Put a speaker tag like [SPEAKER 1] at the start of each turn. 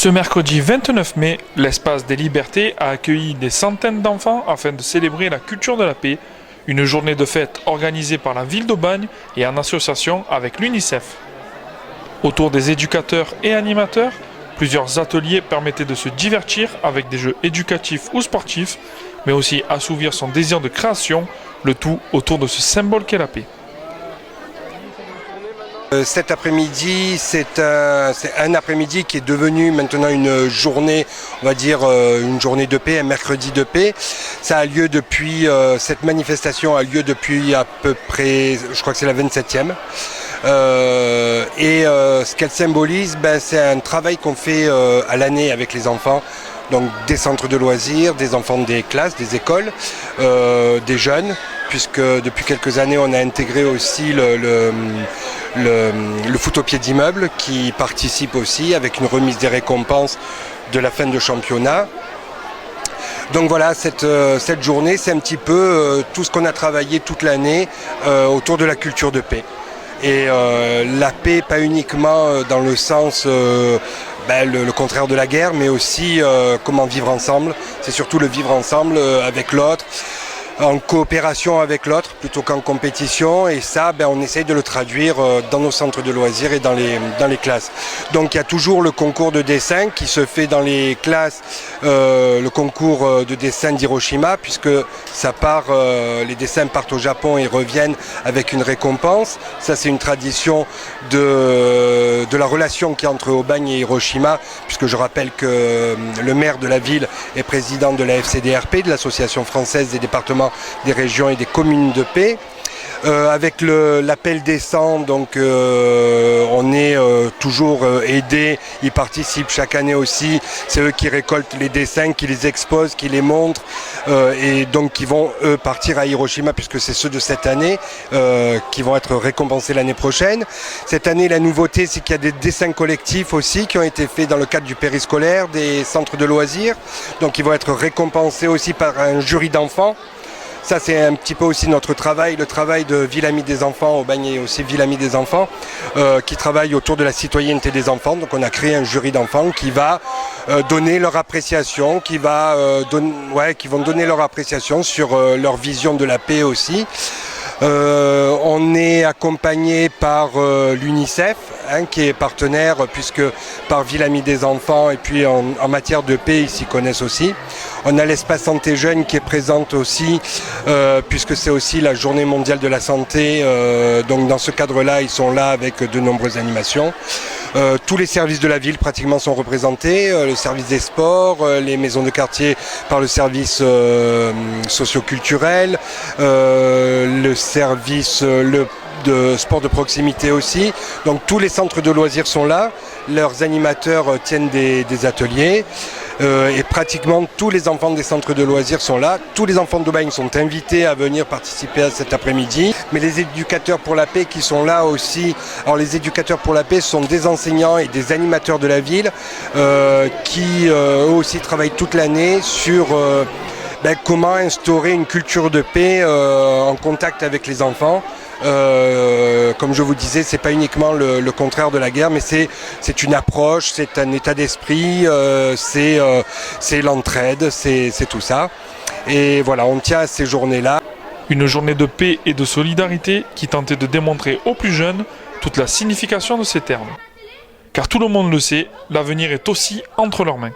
[SPEAKER 1] Ce mercredi 29 mai, l'Espace des Libertés a accueilli des centaines d'enfants afin de célébrer la culture de la paix, une journée de fête organisée par la ville d'Aubagne et en association avec l'UNICEF. Autour des éducateurs et animateurs, plusieurs ateliers permettaient de se divertir avec des jeux éducatifs ou sportifs, mais aussi assouvir son désir de création, le tout autour de ce symbole qu'est la paix.
[SPEAKER 2] Cet après-midi, c'est un après-midi qui est devenu maintenant une journée, on va dire une journée de paix, un mercredi de paix. Ça a lieu depuis, cette manifestation a lieu depuis à peu près, je crois que c'est la 27e. Ce qu'elle symbolise, c'est un travail qu'on fait à l'année avec les enfants. Donc des centres de loisirs, des enfants des classes, des écoles, des jeunes, puisque depuis quelques années on a intégré aussi le foot au pied d'immeuble qui participe aussi avec une remise des récompenses de la fin de championnat. Donc voilà, cette journée, c'est un petit peu tout ce qu'on a travaillé toute l'année autour de la culture de paix. Et la paix, pas uniquement dans le sens le contraire de la guerre, mais aussi comment vivre ensemble. C'est surtout le vivre ensemble avec l'autre, en coopération avec l'autre plutôt qu'en compétition, et ça on essaye de le traduire dans nos centres de loisirs et dans les classes. Donc il y a toujours le concours de dessin qui se fait dans les classes, le concours de dessin d'Hiroshima, puisque ça part, les dessins partent au Japon et reviennent avec une récompense. Ça c'est une tradition de la relation qu'il y a entre Aubagne et Hiroshima, puisque je rappelle que le maire de la ville est président de la FCDRP, de l'Association française des départements, des régions et des communes de paix. Avec l'appel des 100, donc on est toujours aidé, ils participent chaque année aussi, c'est eux qui récoltent les dessins, qui les exposent, qui les montrent, et donc qui vont eux partir à Hiroshima, puisque c'est ceux de cette année qui vont être récompensés l'année prochaine. Cette année, la nouveauté, c'est qu'il y a des dessins collectifs aussi qui ont été faits dans le cadre du périscolaire, des centres de loisirs, donc ils vont être récompensés aussi par un jury d'enfants. Ça, c'est un petit peu aussi notre travail, le travail de Ville Amie des enfants, Aubagne est aussi Ville Amie des enfants, qui travaille autour de la citoyenneté des enfants. Donc on a créé un jury d'enfants qui va donner leur appréciation, qui vont donner leur appréciation sur leur vision de la paix aussi. On est accompagné par l'UNICEF, qui est partenaire, puisque par Ville Amie des enfants, et puis en matière de paix, ils s'y connaissent aussi. On a l'espace santé jeune qui est présente aussi, puisque c'est aussi la journée mondiale de la santé. Donc dans ce cadre-là, ils sont là avec de nombreuses animations. Tous les services de la ville pratiquement sont représentés, le service des sports, les maisons de quartier par le service socio-culturel, le service de sport de proximité aussi. Donc tous les centres de loisirs sont là, leurs animateurs tiennent des ateliers. Et pratiquement tous les enfants des centres de loisirs sont là. Tous les enfants d'Aubagne sont invités à venir participer à cet après-midi. Mais les éducateurs pour la paix qui sont là aussi, alors les éducateurs pour la paix sont des enseignants et des animateurs de la ville qui eux aussi travaillent toute l'année sur comment instaurer une culture de paix en contact avec les enfants. Comme je vous disais, c'est pas uniquement le contraire de la guerre, mais c'est une approche, c'est un état d'esprit, c'est l'entraide, c'est tout ça. Et voilà, on tient à ces journées-là.
[SPEAKER 1] Une journée de paix et de solidarité qui tentait de démontrer aux plus jeunes toute la signification de ces termes. Car tout le monde le sait, l'avenir est aussi entre leurs mains.